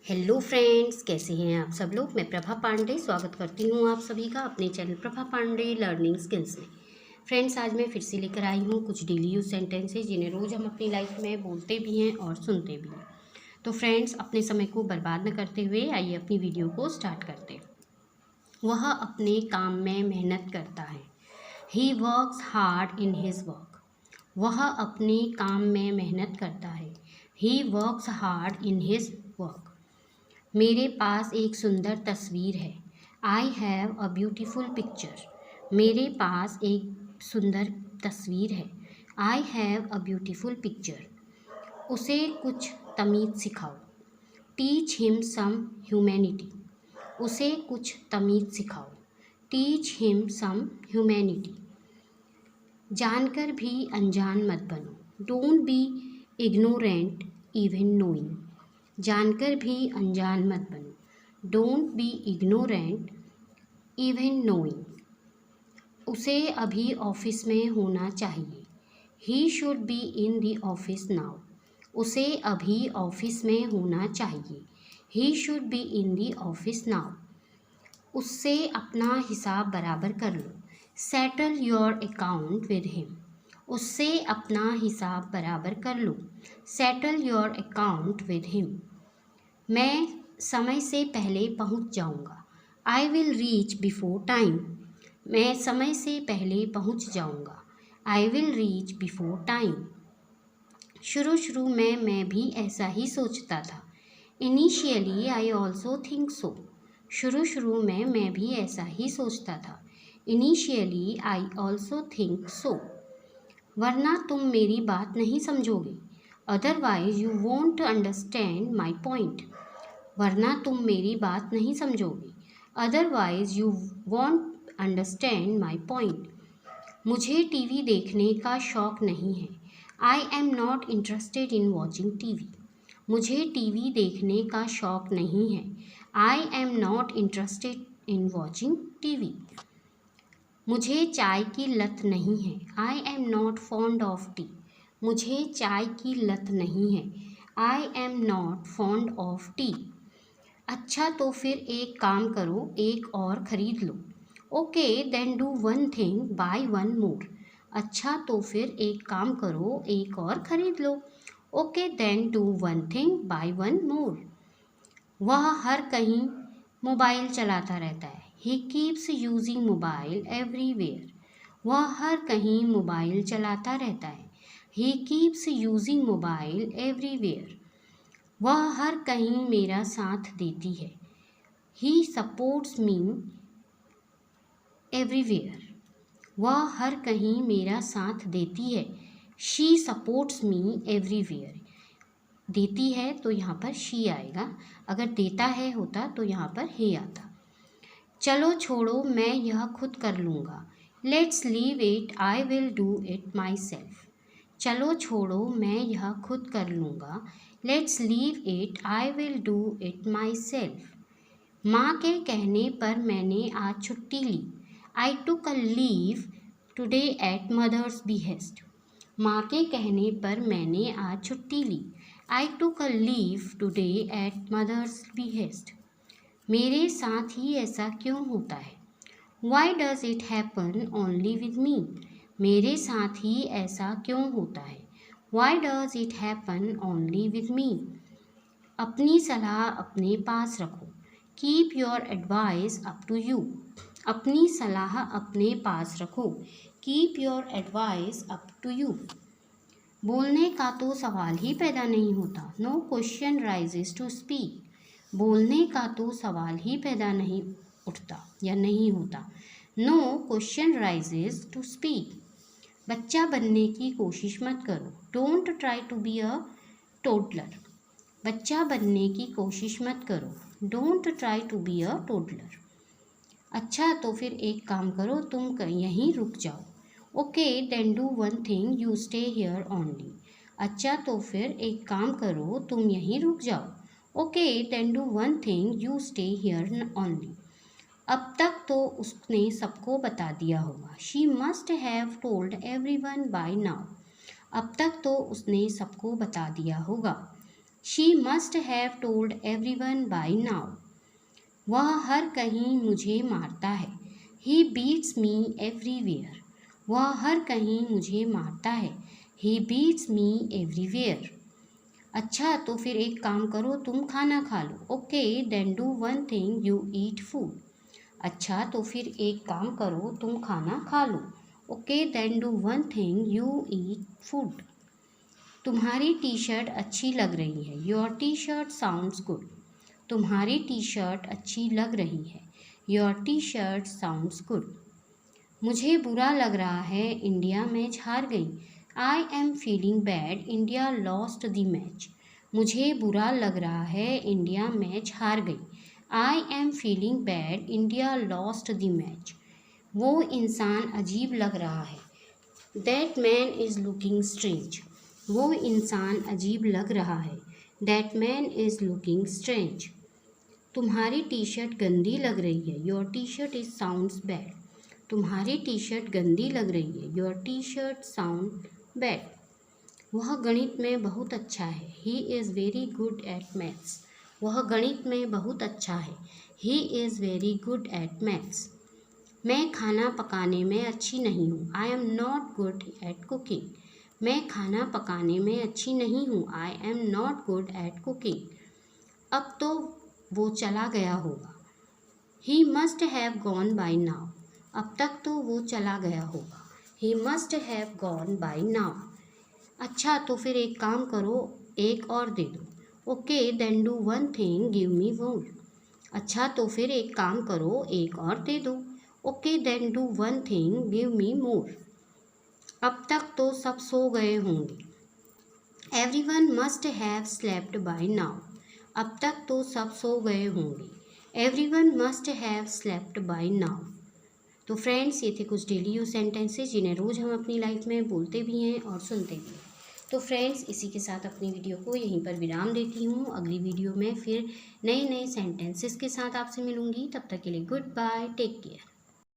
Hello friends, कैसे हैं आप सब लोग। मैं प्रभा पांडे स्वागत करती हूँ आप सभी का अपने channel Prabha Pandey learning skills में। फ्रेंड्स, आज मैं फिर से लेकर आई हूँ कुछ डेली यूज सेंटेंसेस जिन्हें रोज़ हम अपनी लाइफ में बोलते भी हैं और सुनते भी हैं। तो फ्रेंड्स, अपने समय को बर्बाद न करते हुए आइए अपनी वीडियो को स्टार्ट करते हैं। वह अपने काम में मेहनत करता है। He works hard in his work. वह अपने काम में मेहनत करता है। He works hard in his work. मेरे पास एक सुंदर तस्वीर है। I have a beautiful picture. मेरे पास एक सुंदर तस्वीर है। I have a beautiful picture. उसे कुछ तमीज़ सिखाओ। Teach him some humanity. उसे कुछ तमीज़ सिखाओ। Teach him some humanity. जानकर भी अनजान मत बनो। Don't be ignorant even knowing. जानकर भी अनजान मत बनो। Don't be ignorant even knowing. उसे अभी ऑफिस में होना चाहिए। He should be in the office now. उसे अभी ऑफिस में होना चाहिए। He should be in the office now. उससे अपना हिसाब बराबर कर लो। Settle your account with him. उससे अपना हिसाब बराबर कर लो। Settle your account with him. मैं समय से पहले पहुंच जाऊंगा। I will reach before time. मैं समय से पहले पहुंच जाऊंगा। I will reach before time. शुरू शुरू में मैं भी ऐसा ही सोचता था। Initially I also think so. शुरू शुरू में मैं भी ऐसा ही सोचता था। Initially I also think so. वरना तुम मेरी बात नहीं समझोगे। Otherwise you won't understand my point. वरना तुम मेरी बात नहीं समझोगे। Otherwise you won't understand my point. मुझे टीवी देखने का शौक नहीं है। I am not interested in watching TV. मुझे टीवी देखने का शौक नहीं है। I am not interested in watching TV. मुझे चाय की लत नहीं है। I am not fond of tea. मुझे चाय की लत नहीं है। I am not fond of tea. अच्छा, तो फिर एक काम करो, एक और ख़रीद लो। Okay then do one thing buy one more. अच्छा, तो फिर एक काम करो, एक और ख़रीद लो। Okay then do one thing buy one more. वह हर कहीं मोबाइल चलाता रहता है। He keeps using mobile everywhere. वह हर कहीं मोबाइल चलाता रहता है। He keeps using mobile everywhere. वह हर कहीं मेरा साथ देती है। He supports me everywhere. वह हर कहीं मेरा साथ देती है। She supports me everywhere. देती है तो यहाँ पर शी आएगा, अगर देता है होता तो यहाँ पर he आता। चलो छोड़ो, मैं यह खुद कर लूँगा। Let's leave it, I will do it myself. चलो छोड़ो, मैं यह खुद कर लूँगा। Let's leave it, I will do it myself. माँ के कहने पर मैंने आज छुट्टी ली। I took a leave today at mother's behest. माँ के कहने पर मैंने आज छुट्टी ली। I took a leave today at mother's behest. मेरे साथ ही ऐसा क्यों होता है? Why does it happen only with me. मेरे साथ ही ऐसा क्यों होता है? Why does it happen only with me. अपनी सलाह अपने पास रखो। Keep your advice up to you. अपनी सलाह अपने पास रखो। Keep your advice up to you. बोलने का तो सवाल ही पैदा नहीं होता। No question raises to speak. बोलने का तो सवाल ही पैदा नहीं उठता या नहीं होता। No question raises to speak. बच्चा बनने की कोशिश मत करो। Don't try to be a toddler. बच्चा बनने की कोशिश मत करो। Don't try to be a toddler. अच्छा, तो फिर एक काम करो, तुम यहीं रुक जाओ। Okay then do one thing you stay here only. अच्छा, तो फिर एक काम करो, तुम यहीं रुक जाओ। Okay then do one thing you stay here only. अब तक तो उसने सबको बता दिया होगा। She must have told everyone by now. अब तक तो उसने सबको बता दिया होगा। She must have told everyone by now. वह हर कहीं मुझे मारता है। He beats me everywhere. वह हर कहीं मुझे मारता है। He beats me everywhere. अच्छा तो फिर एक काम करो, तुम खाना खा लो। Okay then do one thing, you eat food. अच्छा तो फिर एक काम करो, तुम खाना खा लो। Okay then do one thing, you eat food. तुम्हारी टी शर्ट अच्छी लग रही है। Your T shirt sounds good. तुम्हारी टी शर्ट अच्छी लग रही है। Your T shirt sounds good. मुझे बुरा लग रहा है, इंडिया मैच हार गई। I am feeling bad, India lost the match. मुझे बुरा लग रहा है, इंडिया मैच हार गई। I am feeling bad, India lost the match. वो इंसान अजीब लग रहा है। That man is looking strange. वो इंसान अजीब लग रहा है। That man is looking strange. तुम्हारी टी शर्ट गंदी लग रही है। Your T shirt is sounds bad. तुम्हारी टी शर्ट गंदी लग रही है। Your T shirt sound bad. वह गणित में बहुत अच्छा है। He is very good at maths. वह गणित में बहुत अच्छा है। He is very good at maths. मैं खाना पकाने में अच्छी नहीं हूँ। आई am not good at cooking. मैं खाना पकाने में अच्छी नहीं हूँ। आई am not good at cooking. अब तो वो चला गया होगा। He must have gone by now. अब तक तो वो चला गया होगा। He must have gone by now. अच्छा तो फिर एक काम करो, एक और दे दो। Okay then do one thing, give me more. अच्छा तो फिर एक काम करो, एक और दे दो। Okay then do one thing, give me more. अब तक तो सब सो गए होंगे। Everyone must have slept by now. अब तक तो सब सो गए होंगे। Everyone must have slept by now. तो फ्रेंड्स ये थे कुछ डेली यूज सेंटेंसेस जिन्हें रोज़ हम अपनी लाइफ में बोलते भी हैं और सुनते भी हैं। तो फ्रेंड्स इसी के साथ अपनी वीडियो को यहीं पर विराम देती हूँ। अगली वीडियो में फिर नए नए सेंटेंसेस के साथ आपसे मिलूंगी। तब तक के लिए गुड बाय, टेक केयर।